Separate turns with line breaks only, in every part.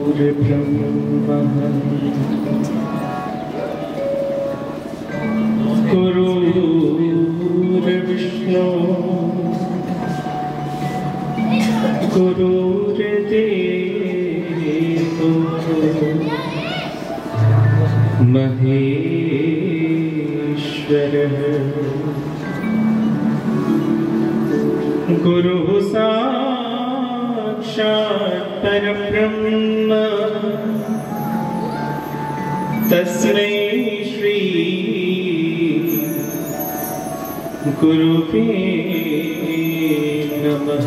गुरुर्ब्रह्मा गुरुर्विष्णु गुरुर्देवो महेश्वरः गुरुः साक्षात् परब्रह्म तस्मै श्री गुरुवे नमः।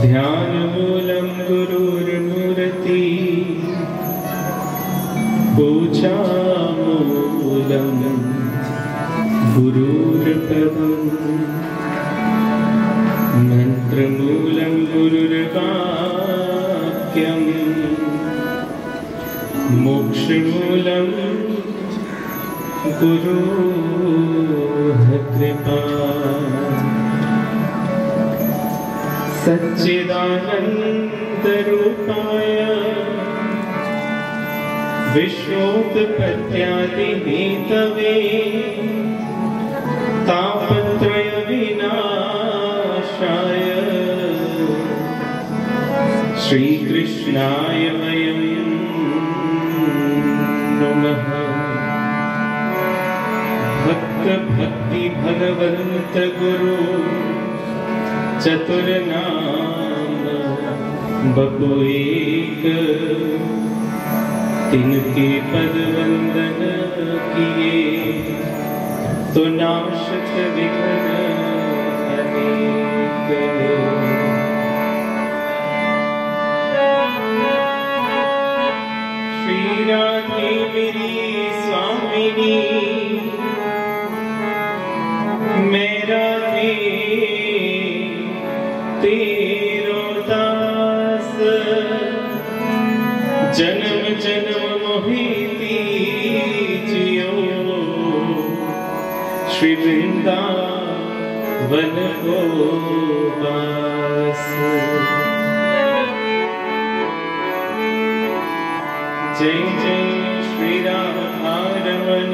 ध्यानमूलं गुरुर्मूर्ति पूजामूलं गुरुर्पदम् मंत्रमूलं गुरुर्वाक्यम् मोक्षमूलं गुरोः कृपा। सच्चिदानन्दरूपाय विश्वोत्पत्त्यादिहेतवे तापत्रय विनाशाय श्रीकृष्णाय वयं नमः। भक्त भक्ति भगवंत गुरु चतुर्नाम बपु एक तिनके पद वंदन किए तो नाशत विघ्न अनेक। श्री राधे मेरी स्वामिनी मैं राधे तेरो दास जन्म जन्म मोहिती जियो श्री वृंदावन को वास। जय जय श्री राधा रमन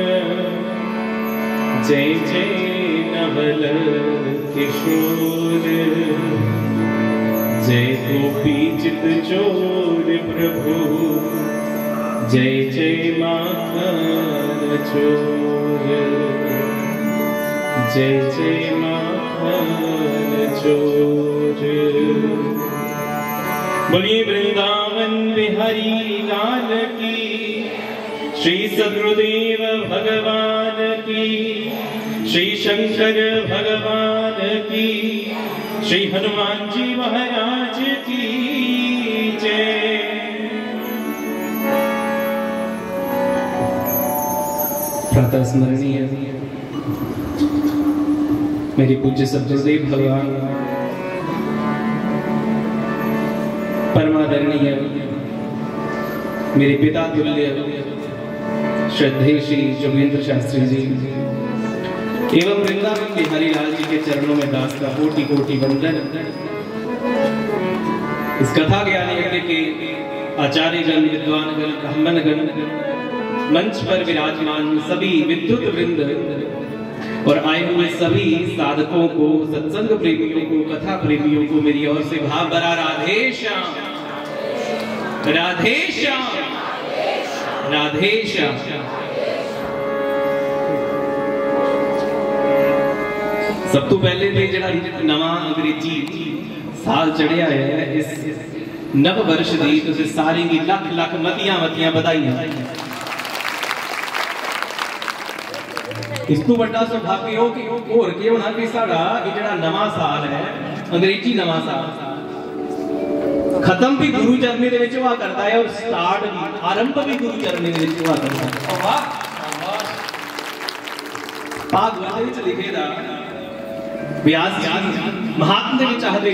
जय जय नवल किशोर जय गोपी चित चोर प्रभु जय जय माखन चोर जय जय माखन चोर। बोलिए वृंदावन बिहारी लाल की श्री सद्गुरुदेव भगवान की श्री शंकर भगवान की श्री हनुमान जी महाराज की जय। प्रातः स्मरणीय मेरी पूज्य सद्गुरुदेव भगवान परमादरणीय मेरे पिता तुल्य श्रद्धेय श्री जोगेंद्र शास्त्री जी एवं वृंदावन बिहारी लाल जी के चरणों में दास का कोटि कोटि वंदन। इस कथा ज्ञान यज्ञ के आचार्य जन विद्वान गण ब्राह्मण गण मंच पर विराजमान सभी विद्युत वृंद और आए हुए सभी साधकों को सत्संग प्रेमियों को कथा प्रेमियों को मेरी ओर से भाव भरा राधे श्याम राधे श्याम राधे श्याम। सब तो पहले तो जरा नवा अंग्रेजी साल चढ़िया है इस नव वर्ष दी तुझे सारे की लख लख मतियां मतियां बधाइयां। इस तो बड़ा सौभाग्य हो कि होर के होना कि साड़ा ये जड़ा नवा साल है अंग्रेजी नवा साल खत्म भी गुरु चरणी दे विच हुआ करता है और स्टार्ट भी आरंभ भी गुरु चरणी दे विच हुआ करता है। वाह भागवत दे विच लिखेदा व्यास जी महात्म दे विच आखदे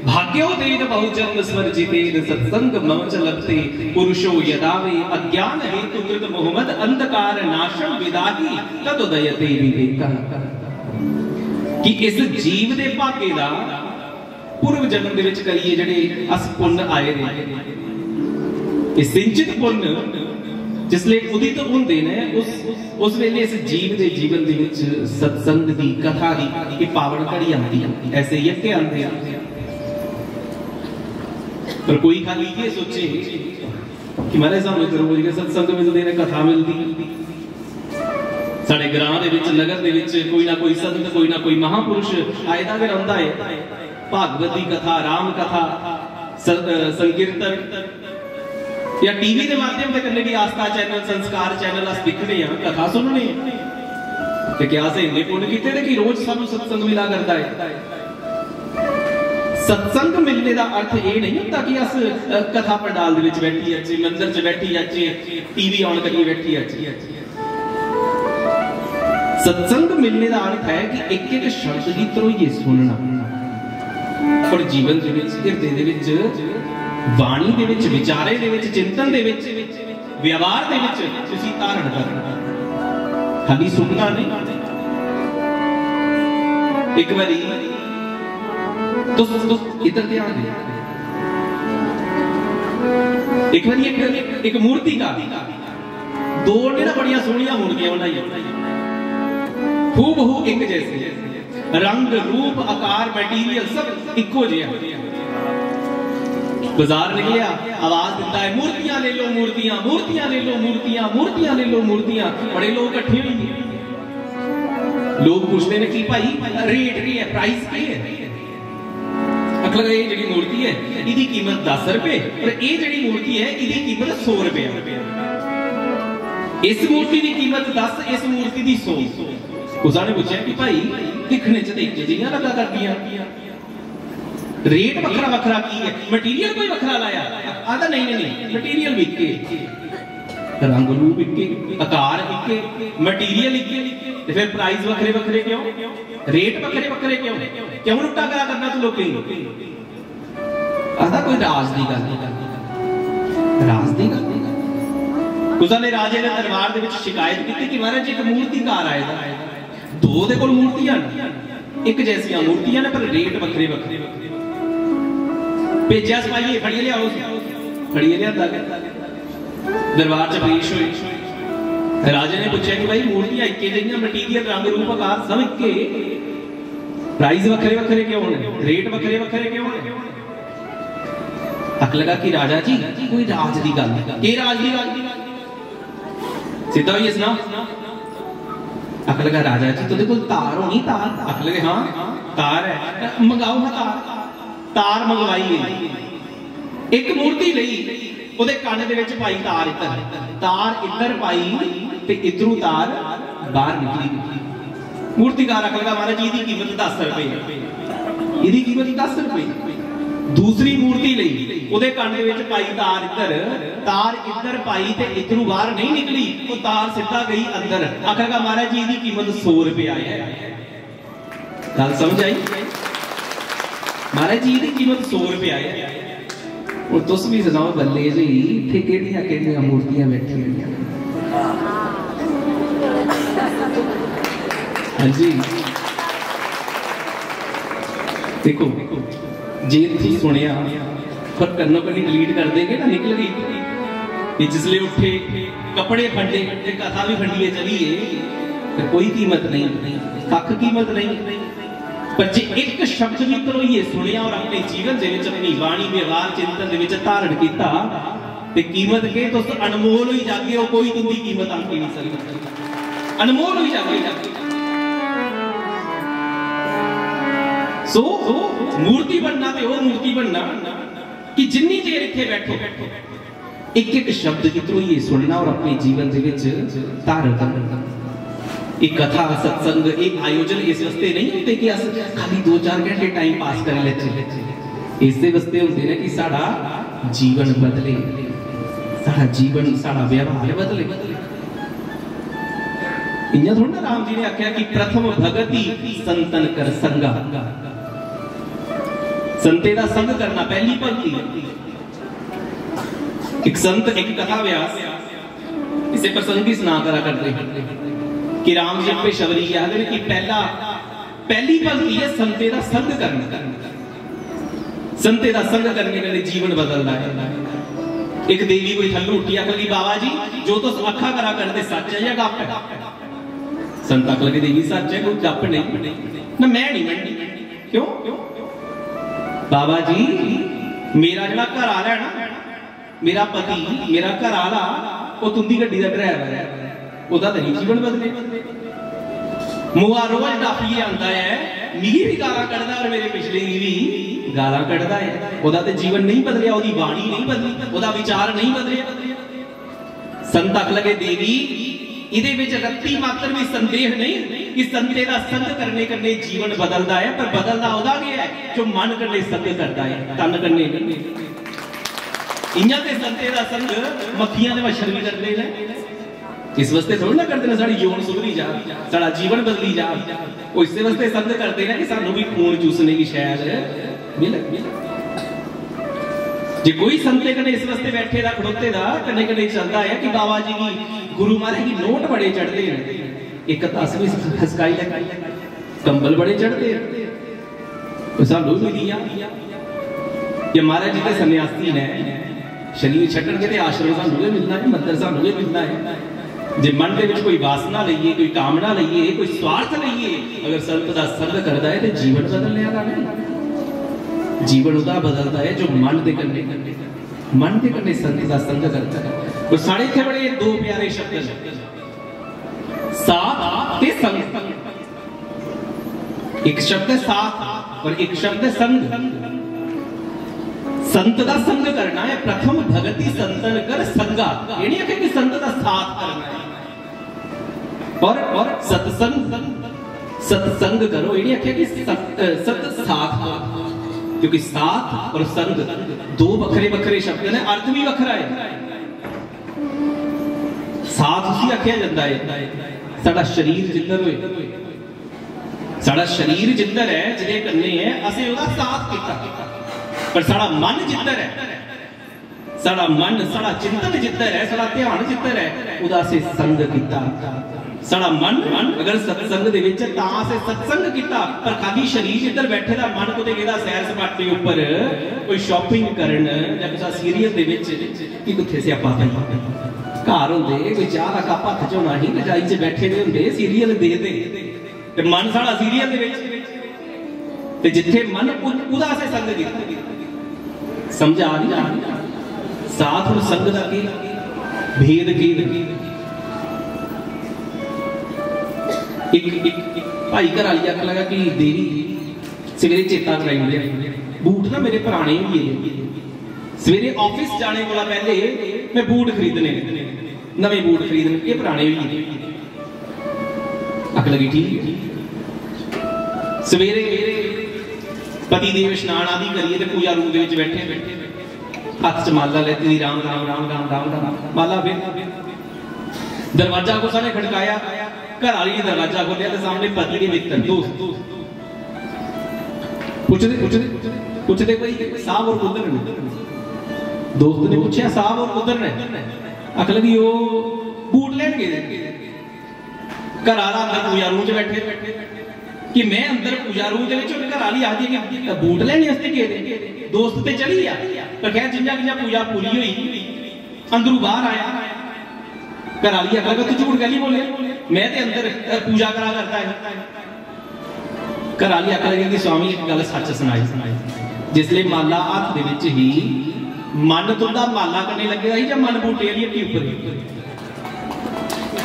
भाग्यो तेन बहुजन्म स्वर जितेन सत्संग मम च लभते पुरुषो यदावे अज्ञान हेतु कृत मोहम्मद अंधकार नाशम विदाही तदुदयते विवेक। कि इस जीव दे भागे दा पूर्व जन्म दे विच करिए जिहड़े अस पुण्य आए ने, ये सिंचित पुण्य जिसले उदित होंदे ने उस वेले इस जीव दे जीवन दे विच सत्संग दी कथा दी ये पावन घड़ी आती है, ऐसे यज्ञ आते हैं। पर कोई खाली ये सोचे कि महाराज सानू रोज के सत्संग मिलते हैं, कथा मिलती, साडे ग्रां दे विच नगर दे विच कोई ना कोई संत कोई ना कोई महापुरुष आयदा भी रहिंदा है, भागवत दी कथा, राम कथा, संकीर्तन या टीवी के माध्यम से करने भी आस्था चैनल, संस्कार चैनल अस दिखने हैं, कथा सुनने ते क्या असें इन्ने पुण्य कीते ने कि रोज सानू सत्संग मिला करता है। सत्संग मिलने का अर्थ ये नहीं होता कि अस कथा पंडाल दे विच बैठी जाचे, मंदिर च बैठी जाचे, टीवी ऑन करिए बैठी जाचे। सत्संग मिलने का अर्थ है कि एक एक शब्द की तरोइए सुनना और जीवन दे विच, हृदय दे विच, वाणी दे विच, विचारे दे विच, चिंतन दे विच, व्यवहार दे विच तुसीं धारण करना, खाली सुनना नहीं। एक बारी तो इधर ध्यान दे, एक बारी एक मूर्ति का दो ने ना बड़िया सोहनिया मूर्तियां बनाई, हूबहू एक जैसे, रंग रूप आकार मटीरियल सब इको जिहा। बाजार निकलिया, आवाज देता है मूर्तियां ले लो मूर्तियां, मूर्तियां ले लो मूर्तियां, मूर्तियां ले लो मूर्तियां। बड़े लोग इकट्ठे हुए, लोग पूछते हैं कि भाई रेट की है, प्राइस की है। अगला ये जी मूर्ति है इसकी कीमत 10 रुपए और ये जी मूर्ति है इसकी कीमत 100 रुपए। इस मूर्ति की कीमत 10, इस मूर्ति की 100। उसा ने पूछा कि भाई दिखने च एक जिहियां लगा करदियां, रेट वखरा वखरा की है, मटीरियल कोई वखरा लाया? आदा नहीं नहीं, मटीरियल विके, रंग रूप इके, आकार इके, मटीरियल इके, ते फिर प्राइस वखरे वखरे क्यों, रेट वखरे वखरे क्यों, क्यों लुट्टा करा करना तू लोकें? आदा कोई राज दी गल, राज दी गल। कुसा ने राजे दे दरबार दे विच शिकायत की कि महाराज एक मूर्तिकार आएगा, दो दे कोल मूर्तियां एक जैसियां मूर्तियां ने पर रेट वखरे वखरे। भेजा सपाइए फड़िए लिया, फड़िए लिया दरबार च पेश हुए। राजे ने पूछा कि भाई मूर्तियां इक्के जिहियां, मटीरियल रंग रूप आकार सब इक्के, प्राइस वखरे वखरे क्यों ने, रेट वखरे वखरे क्यों ने? अक लगा कि राजा जी कोई राज दी गल, के राज दी गल? सीधा होइए सुना। अक लगा राजा जी तुहाडे कोल तार होनी, तार? अक लगे हां तार है, मंगाओ हां तार। तार मंगवाई, एक मूर्ति लई, ओदे कान दे विच पाई तार, इधर पाई ते इधरों तार बाहर निकली। मूर्तिकार आख लगा महाराज जी की कीमत 10 रुपए, इसकी कीमत 10 रुपए। दूसरी मूर्ति लई, ओदे कान दे विच पाई तार इधर पाई ते इधरों बाहर नहीं निकली, वो तार सीधा गई अंदर। आख लगा महाराज जी की कीमत 100 रुपए आई है। गल समझ आई? महाराज जी की कीमत 100 रुपए है। और तुस भी सुनाओ बल्ले जी इत्थे केड़ियां केड़ियां मूर्तियां बैठियां। हाँ जी देखो जे इत्थे सुनिया पर कन्नो कन्नी डिलीट कर देंगे ना, निकल गई। जिसले उठे कपड़े फंडे, कथा भी फंडिए चलिए, कोई कीमत नहीं, कख कीमत नहीं। पर जे एक शब्द भी तरोइए सुनिया और अपने जीवन दे विच अपनी वाणी व्यवहार चिंतन दे विच धारण कीता ते कीमत के तो अनमोल होई जागे, वो कोई तुंदी कीमत आके नहीं सकदा, अनमोल होई जागे। सो मूर्ति बनना ते वो मूर्ति बनना कि जिन्नी देर इत्थे बैठो एक एक शब्द की तरोइए सुनना और अपने जीवन दे विच धारण करना। एक कथा सत्संग एक आयोजन इस वास्ते नहीं होते कि अस खाली 2-4 घंटे टाइम पास कर लेते, इससे वास्ते होते हैं कि साडा जीवन बदले, साडा जीवन साडा व्यवहार बदले। इन्ना थोड़ा ना राम जी ने आख्या कि प्रथम भगति संतन कर संगा, संते दा संग करना पहली भक्ति। एक संत एक कथा व्यास इसे प्रसंग की सुना करा करते कि राम जी पे शबरी कहते हैं कि पहली भक्ति है संते दा संग करना। संते दा संग करने के जीवन बदलता है। एक देवी कोई थल्लू उठी आख लगी बाबा जी जो तो अखा करा करते सच है या गप है? संत आख लगे देवी सच है, कोई गप नहीं ना, मैं नहीं मननी। क्यों? बाबा जी मेरा जो घर आला है ना, मेरा पति, मेरा घर आला वो तुंदी गड्डी का ड्राइवर है, ओदा तो नहीं जीवन बदले। मुआ रोज डाफिए आंदा है, मिगी भी गाला कढ़दा और मेरे पिछले भी गाला कढ़दा है, ओदा ते जीवन नहीं बदलिया, ओदी बाणी नहीं बदली, ओदा विचार नहीं बदलिया। संत आख लगे देवी इहदे विच रत्ती मात्र भी संदेह नहीं कि संते दा संग करने करने जीवन बदलदा है, पर बदलदा ओदा गया है जो मन करने संग करदा है, तन करने नहीं। इयां ते संते दा संग मक्खियां दे मच्छर भी करदे ने, इस वास्ते थोड़ी ना करते ना साड़ी यौन सुधरी जा, साड़ा जीवन बदली जा, वो इस वास्ते संग करते हैं कि सानू भी खून चूसने की शायद मिले। जे कोई संते कने इस वास्ते बैठे दा खड़ोते दा कने कने चलता है कि बाबा जी की गुरु महाराज की नोट बड़े चढ़ते हैं, एक 10वीं हसकाई लगाई, कंबल बड़े चढ़ते हैं, सानू भी दिया ये महाराज जी के सन्यासी ने शरीर छड्डण के आश्रम सानू भी मिलना है, मंदिर सानू भी मिलना है। जे मन के विच कोई वासना लईए, कोई कामना लईए, कोई स्वार्थ लईए, अगर संत दा संग करदा है तो जीवन बदलने वाला नहीं, जीवन उदा बदलता है जो मन दे कन्ने मन के कन्ने संत दा संग करता है। और साढ़े इत्थे बड़े दो प्यारे शब्द हैं, साथ ते संग। एक शब्द है साथ और एक शब्द है संग। संत दा संग करना है, प्रथम भगति संतन कर संगा, ये नहीं है कि संत दा साथ करना है, और सत्संग करो, ये नहीं है कि सत साथ करो, क्योंकि साथ और संग दो बखरे बखरे शब्द ने, अर्थ भी बखरा है। साथ उसी आख्या जाता है साडा शरीर जिधर होए, साडा शरीर जिधर है जिहदे कन्ने है असीं उहदा साथ कीता, पर साडा मन जिधर है, साडा मन साडा चिंतन जिधर है, साडा ध्यान जिधर है, उहदा असीं संग कीता। साडा मन अगर सत्संग दे विच तां असीं सत्संग कीता, पर खाली शरीर जिधर बैठे दा मन कोते गेदा सैर सपाटे उपर कोई शॉपिंग करन जां किसी सीरियल दे विच कि किथे स्यापा पई घर होंदे, कोई चाह दा कप हत्थ च होना ही, रजाई च बैठे दे हुंदे सीरियल देखदे, ते मन साडा सीरियल दे विच, ते जिथे मन उहदा असीं संग कीता। समझ आ रही? साथ और संग दा की भेद की। एक भाई घर वाली आख लगा कि देवी सवेरे चेता कराई लिया, बूट ना मेरे पुराने ही है, सवेरे ऑफिस जाने को पहले मैं बूट खरीदने, नवे बूट खरीदने, ये पुराने भी है। आख लगी ठीक, सवेरे पति देव स्नान आदि करिए तो पूजा रूम के बैठे हाथ च माला लेती राम राम राम राम राम राम माला, फिर दरवाजा को सारे खड़काया, घर वाली ने दरवाजा खोलिया तो सामने पति के मित्र दोस्त पूछते भाई साहब और उधर ने, दोस्त ने पूछा साहब और उधर ने, आख लगी वो बूट लेन गए, घर वाला अंदर पूजा रूम च बैठे कि मैं अंदर पूजा रूम के घर वाली आखदी कि बूट लेने वास्ते गए, दोस्त ते चली गया, पर खैर जिंजा जिंजा पूजा पूरी हुई अंदरों बाहर आया, घर वाली आख लगा तू झूठ गली बोले, मैं ते अंदर पूजा करा करता है। घर वाली आख लगी कि स्वामी एक गल सच सुनाई, जिसले माला हाथ दे विच ही मन तुंदा माला करने लगे ही, जब मन बूटे वाली हट्टी उपर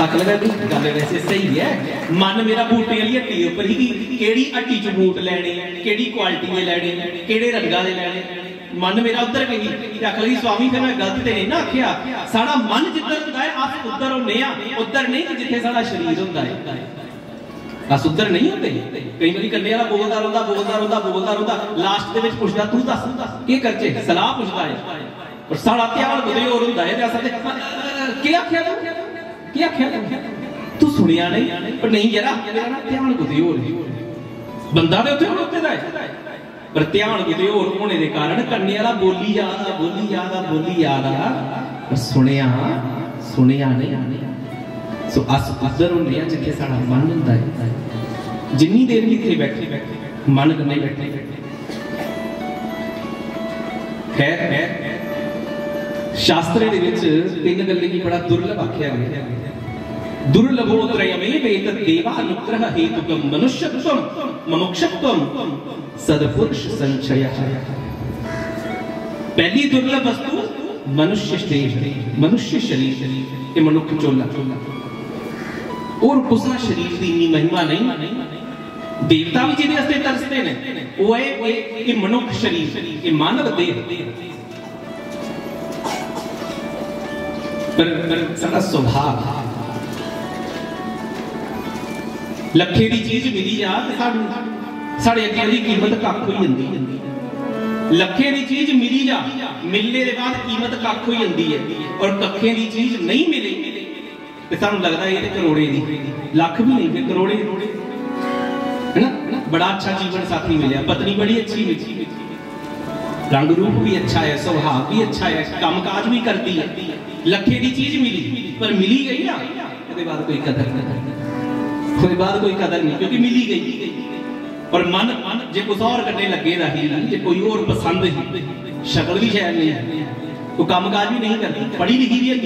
आख लगा कि गल वैसे सही है, मन मेरा बूटे वाली हट्टी उपर ही, केड़ी हट्टी च बूट लैने, केड़ी क्वालिटी दे लैने, केड़े रंगा दे लैने, मन मेरा उधर गई। आख लगी स्वामी फिर मैं गलत ते नहीं ना आख्या, साडा मन जिधर हुंदा है अस उधर होने आ, उधर नहीं जिथे साडा शरीर हुंदा है, अस उधर नहीं होंदे। कई बारी कन्ने वाला बोलदा रहुंदा लास्ट दे विच पुछदा तू दस की करचे, सलाह पुछदा है, और साडा ध्यान कुते होर हुंदा है, अस की आख्या की आख्या तू सुनिया नहीं, पर नहीं यार मेरा ना ध्यान कुते होर, बंदा ते उत्थे खड़ोते दा है, पर ध्यान किते होर होने के कारण कन्ने वाला बोली जादा पर सुनिया नहीं। सो अस उधर होंदे आ जिथे साडा मन हुंदा है, जिन्नी देर भी इत्थे बैठे मन कन्ने बैठे खैर शास्त्र दे विच तीन गल्ले की बड़ा दुर्लभ आख्या गया। दुर्लभोत्रयमेव एतत् देवानुग्रह हेतुकं मनुष्यत्वं मुमुक्षुत्वं सद्पुरुष संचयः। पहली दुर्लभ वस्तु मनुष्य शरीर, मनुष्य शरीर ये मनुष्य चोला और उसका शरीर की इतनी महिमा नहीं। देवता भी जिहदे वास्ते तरसते ने वो है ये मनुष्य शरीर, ये मानव देह। पर सारा स्वभाव लखे की चीज मिली जा साढ़े अगे की कीमत कख हो जाती है। लखे की चीज मिली जा मिलने के बाद कीमत कख हो जाती है, और कखे की चीज नहीं मिले तो सानू लगता है ये करोड़े की, लख भी नहीं फिर करोड़े है ना। बड़ा अच्छा जीवन साथी मिले, पत्नी बड़ी अच्छी मिली, रंग रूप भी अच्छा है, स्वभाव भी अच्छा है, कामकाज भी करती है, लखे की चीज मिली पर मिली गई ना उसके बाद कोई कदर नहीं, उसके बाद कोई कदर नहीं क्योंकि मिली गई। और मन जे कुछ और करने लगे रही, जे कोई और पसंद ही, शक्ल भी शायद नहीं, वो कामकाज भी नहीं करती, पढ़ी लिखी भी है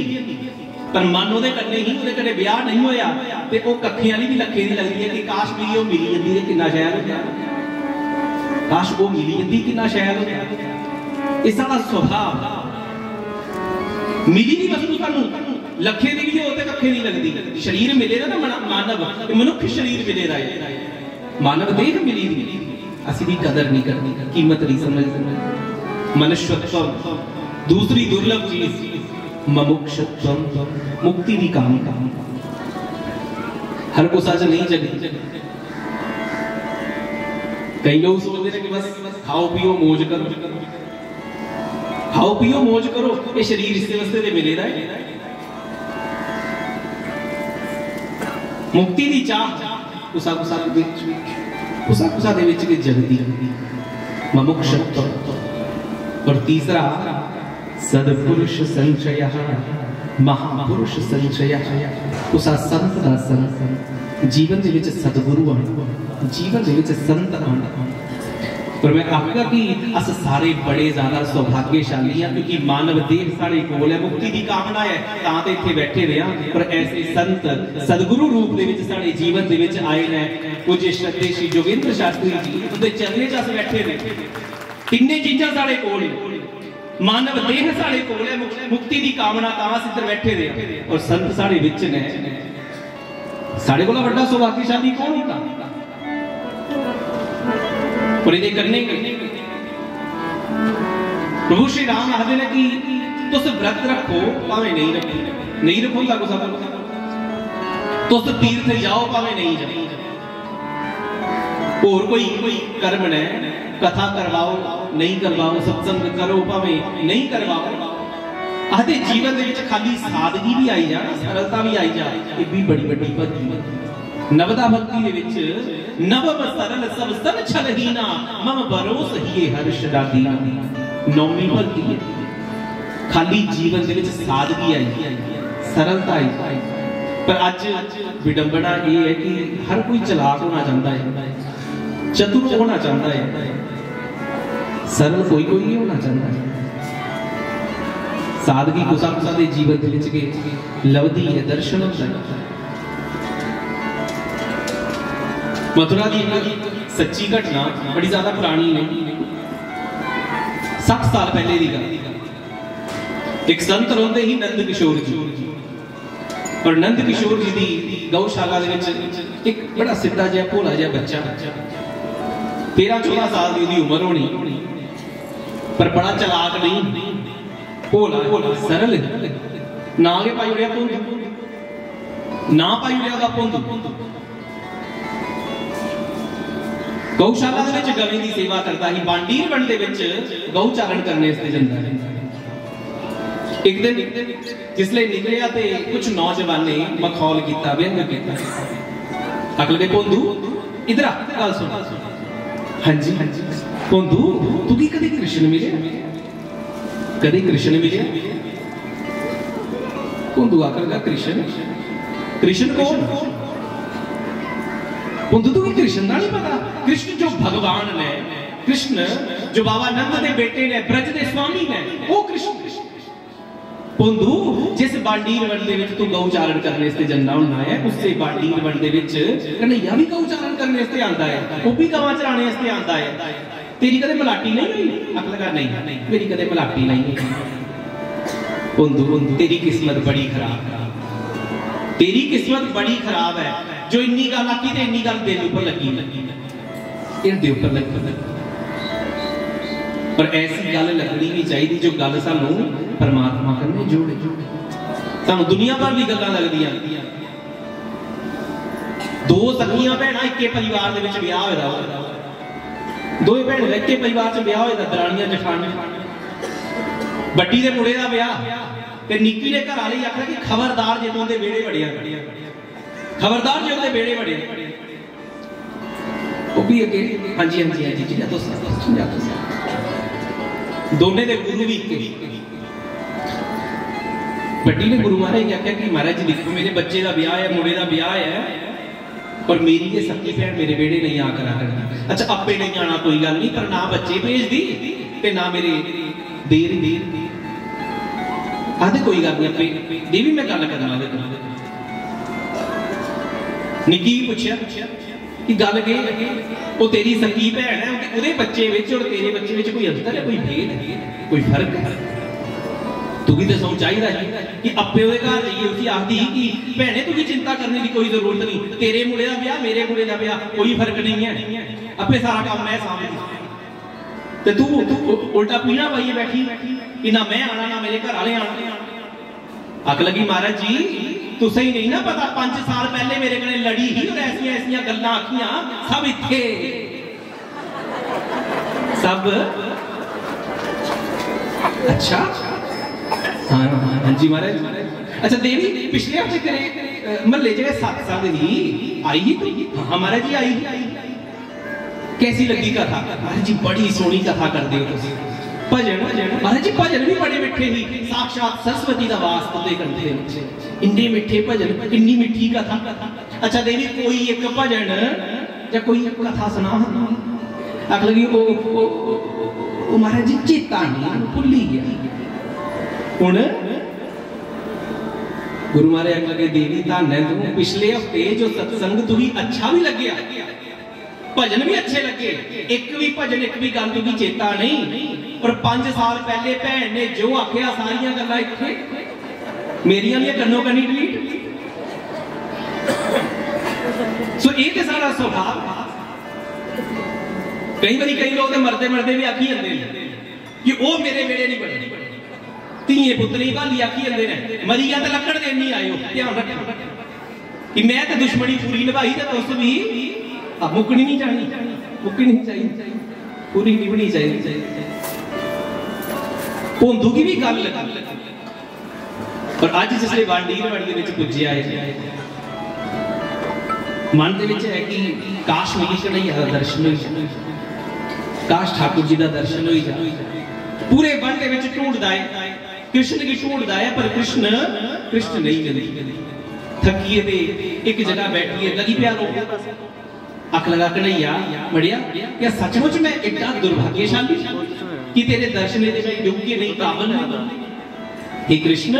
पर मन वो करने ही वो कदे ब्याह नहीं होया ते वो कखे वाली भी लखे दी लगती है कि काश भी वो मिली जाती है कितना शैल हो गया, काश वो मिली जाती कितना शैल हो गया। इस सारा स्वभाव मिली नहीं वस्तु सानू लखे दी भी होते कखे नहीं लगती। शरीर मिले ना मानव मनुष्य शरीर मिले रहा मानव देह मिली दी असी भी कदर नहीं करती, कीमत नहीं समझते। मनुष्यत्व दूसरी दुर्लभ चीज मुमुक्षुत्व, मुक्ति भी काम हर को सच नहीं चली। कई लोग सोचते हैं कि बस खाओ पियो मौज करो, खाओ पियो मौज करो, ये शरीर इस वास्ते ते मिले रहा है। मुक्ति दी चाह कुसा कुसा दे विच के जगदी मुमुक्षुत्व। और तीसरा सदपुरुष संचयः, महापुरुष संचयः, उसा संत दा संग जीवन दे विच सतगुरु आना, जीवन दे विच संत आना। पर मैं आखा कि अस सारे बड़े ज्यादा सौभाग्यशाली हैं क्योंकि मानव देह सारे कोल है, मुक्ति की कामना है तां ते इत्थे बैठे रहे हैं। पर ऐसे संत सदगुरु रूप दे विच साडे जीवन दे विच आए हैं। पूज्य श्रद्धे श्री जोगेंद्र शास्त्री जी उहदे चरणे च अस बैठे ने, तिन्ने चीजां साडे कोल है, मानव देह साडे कोल है, मुक्ति की कामना तां अस इधर बैठे रहे और संत साडे विच ने। साडे कोल वड्डा सौभाग्यशाली कौन होता? और ये करने प्रभु श्री राम आखते हैं कि तुस व्रत रखो भावे नहीं रखो, नहीं रखो लागू सब, तुस तीर्थ जाओ भावे नहीं जाओ, और कोई कर्म ने कथा करवाओ नहीं करवाओ, सत्संग करो भावे नहीं करवाओ। आदे जीवन दे विच खाली सादगी भी आई जा, सरलता भी आई जा, ये भी बड़ी बड़ी भक्ति। नवदा भक्ति दे विच नवम सरल सब सन छलहीना मम बरोस हिए हर्ष दादीना। नौवीं भक्ति है खाली जीवन दे विच सादगी आई, सरलता आई। पर आज विडंबना ये है कि हर कोई चलाक होना चाहता है, चतुर होना चाहता है, सरल कोई नहीं होना चाहता है। सादगी कुसा कुसा दे जीवन दे विच के लवदी है, दर्शन होता है। मथुरा की सच्ची घटना बड़ी ज्यादा पुरानी नहीं, 60 साल पहले की गल। एक संत रोंदे ही नंद किशोर जी, और नंद किशोर जी की गौशाला एक बड़ा सीधा जिहा भोला जिहा बच्चा 13-14 साल की उम्र होनी, पर बड़ा चलाक नहीं, भोला सरल ना के पाई उड़िया पुंद, ना पाई उड़िया पुंद। गौशाला गवें की सेवा करता ही, बांडीर बंड दे गौ चारण करने जाता है। एक दिन जिसले निकलिया ते कुछ नौजवान ने मखौल किया, व्यंग किया, अगले पोंदू इधर आ गल सुन। हाँ जी पोंदू तू की कदे कृष्ण मिले, कदे कृष्ण मिले? पोंदू आकर कृष्ण, कृष्ण कौन? पोंदू तू कृष्ण का नहीं पता? कृष्ण जो भगवान ने कृष्ण जो बाबा नंद के बेटे ने, ब्रज के स्वामी ने, वो कृष्ण। पोंदू जिस बांडीर वन दे विच तू गौचारण करने से जन्ना होना है, उससे बांडीर वन दे विच कन्हैया भी गौचारण करने से आंदा है, वो भी गवां चराने से आंदा है। तेरी कदे मलाटी नहीं हुई? अकल लगा नहीं, मेरी कदे मलाटी नहीं हुई। पोंदू तेरी किस्मत बड़ी खराब है, तेरी किस्मत बड़ी खराब है जो इन्नी गल आखी ते इन्नी गल दिल ऊपर लगी, इहदे ऊपर लगी। पर ऐसी गल लगनी भी चाहिए जो गल सानू परमात्मा कन्ने जोड़े। सानू दुनिया भर दी गल्लां लगदियां। दो सखियां भैणां इक्के परिवार दे विच विआह होया, दोए भैणां इक्के परिवार च विआह होया, दराणियां जठाणियां। बड्डी दे मुंडे दा विआह ते निक्की दे घर वाले आखदा कि खबरदार जे तूं दे वेड़े वड़िया, खबरदार जे उहदे वेड़े वड़े। ओ भी अगे हां जी जी तो दोने दे गुरु भी इक्के। बड्डी ने गुरु महाराज ने आख्या कि महाराज जी देखो मेरे बच्चे का ब्याह है, मुंडे का ब्याह है, और मेरी ये सकी भैन मेरे बेड़े नहीं आ करा करती। अच्छा आपे नहीं आना कोई गल नहीं, पर ना बच्चे भेज दी ते ना मेरे देर आदे कोई गल नहीं, अपने देवी मैं गल करना। निक्की पूछया कि गल के वो तेरी सकी भैन है, उहदे बच्चे विच और तेरे बच्चे विच कोई अंतर है, कोई भेद है, कोई फर्क है? तू भी दसो चाहिए कि अपे उहदे घर जाइए उसी आखदी कि भैने तू भी चिंता करने की कोई जरूरत नहीं, तेरे मुंडे दा ब्याह मेरे मुंडे दा ब्याह कोई फर्क नहीं है, अपे सारा काम मैं सामने। ते तू उल्टा पीड़ा पाइए बैठी कि ना मैं आना ना मेरे घर वाले आना। अक लगी महाराज जी तुसें ही नहीं ना पता, 5 साल पहले मेरे कने लड़ी ही और ऐसियां ऐसियां गल्लां आखियां, सब इत्थे सब। अच्छा हाँ जी महाराज। अच्छा देवी पिछले हफ्ते तेरे महल्ले जेह्ड़े सत्संग ही आई ही तू? हाँ महाराज जी आई। कैसी लगी कथा? महाराज जी बड़ी सोहनी कथा करदे हो तुसीं। भजन महाराज जी भजन भी बड़े मिठे ही, साक्षात सरस्वती दा वास तुंदे कंठे विच, इन्ने मिठे भजन, इन्नी मिठी कथा। अच्छा देवी कोई एक भजन या कोई एक कथा सुना। आख लगी ओ महाराज जी चेता नहीं, भुल्ली गया। हुण गुरु महाराज आख लगे देवी धन है तू, पिछले हफ्ते जो सत्संग तू भी अच्छा भी लग्या, भजन भी अच्छे लगे, एक भी भजन एक भी गल भी चेता नहीं, और 5 साल पहले भैन ने जो आख्या सारियां गल्लां इत्थे मेरियां भी कन्नो कन्नी डिलीट। सो ये ते सारा स्वभाव। कई बार कई लोग मरते मरते भी आखी जाते कि वो मेरे वेड़े नहीं बने, धीए पुतली भाली आखी जाते हैं, मरिया तो लकड़ देनी आयो। ध्यान रखो कि मैं तो दुश्मनी पूरी निभाई तो तुस भी मुकनी नहीं चाहिए, मुकनी नहीं चाहिए, पूरी निभनी चाहिए। पोंदू की भी गल और अज जिसले बांडीर वाड़ी दे पुज्जिया है, मन दे विच है कि काश मेरी कन्हैया दा दर्शन हो जाए, काश ठाकुर जी दा दर्शन हो जाए। पूरे वन दे विच ढूंढदा है, कृष्ण की ढूंढदा है, पर कृष्ण नहीं मिलदे। थकीए ते एक जगह बैठिए लगी पिया रो। अख लगा कन्हैया मड़िया क्या सचमुच मैं इतना दुर्भाग्यशाली कि तेरे दर्शन दे मैं योग्य नहीं, काबिल नहीं? हे कृष्ण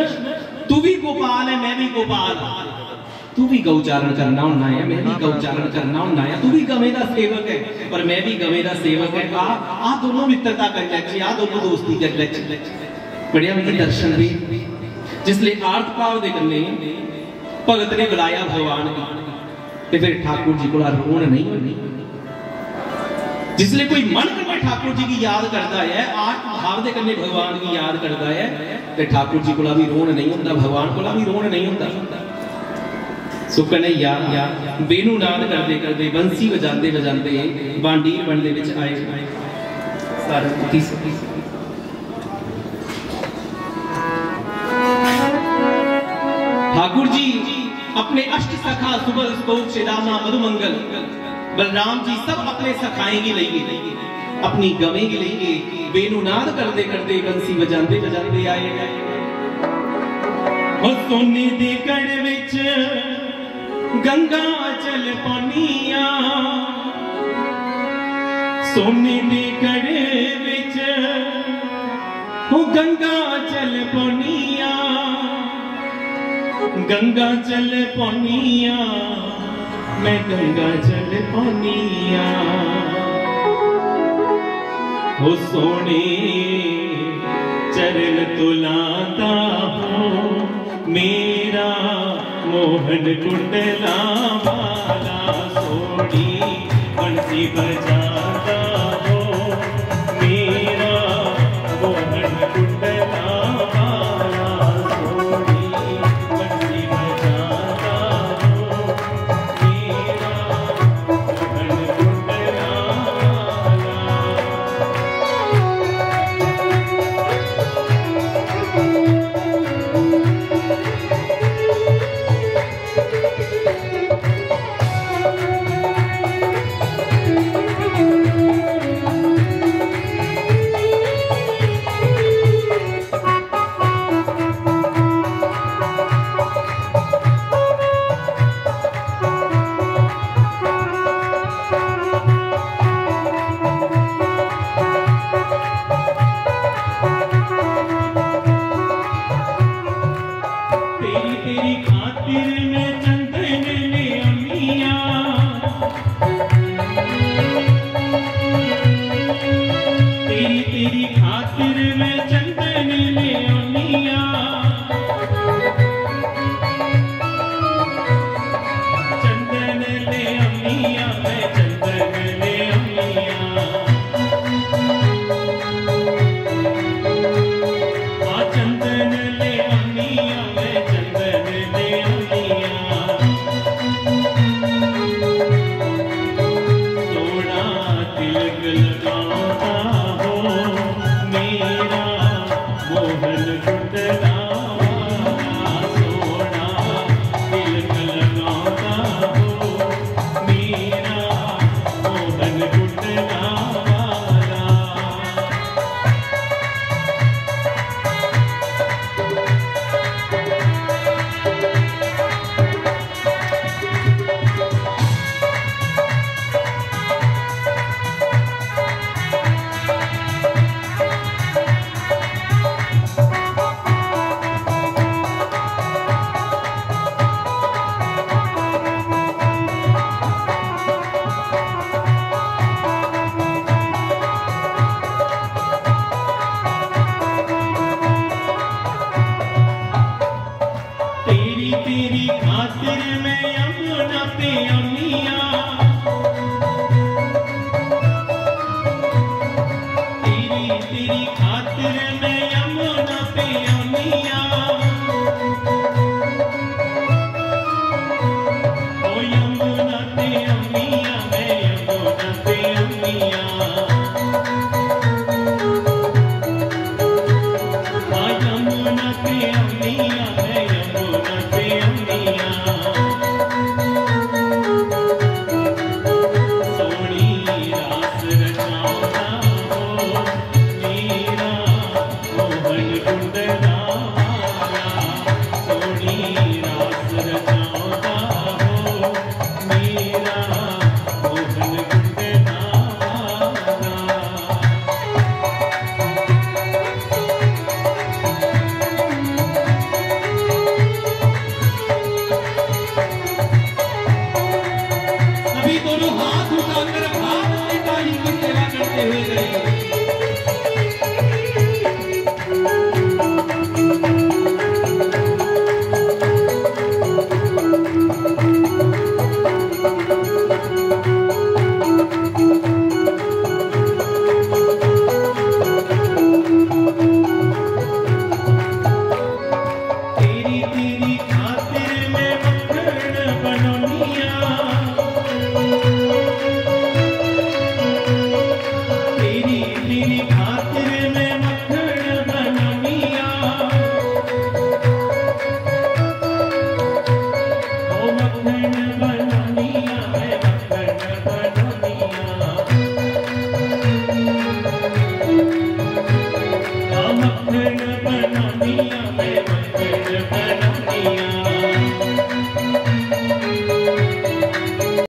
तू भी गोपाल है, मैं भी गोपाल, तू भी गौचारण करना होना है, मैं भी गौचारण करना होना है, तू भी गवे का सेवक है और मैं भी गवे का सेवक है। आ दोनों मित्रता कर ले, आ दोनों दोस्ती कर ले। बढ़िया मेरे दर्शन भी जिसले आर्थ भाव दे कन्ने भगत ने बुलाया भगवान की, ते फिर ठाकुर जी को रोन नहीं होनी। जिसले कोई मन करके ठाकुर जी की याद करता है, आर्थ भाव दे कन्ने भगवान की याद करता है, ते ठाकुर जी को भी रोन नहीं होता, भगवान को भी रोन नहीं होता। सो कन्हैया बेनू नाद करते करते बंसी बजाते बजाते बांडीर वन दे विच आए। ठाकुर जी अपने अष्ट सखा सुबल स्तोक श्रीदामा मधुमंगल बलराम जी सब अपने सखाएंगे लेंगे, अपनी गवेंगे लेंगे, बेनुनाद करते करते बंसी बजाते बजाते आए। सोने दे गढ़ विच गंगा चल पानिया, सोने दे कड़े विच हो गंगा चल पौनिया, गंगा चल पौनिया, मैं गंगा चल पौनिया। हो सोने चरण तुलाता हो मेरा मोहन कुंडला वाला, सोनी बंसी बजा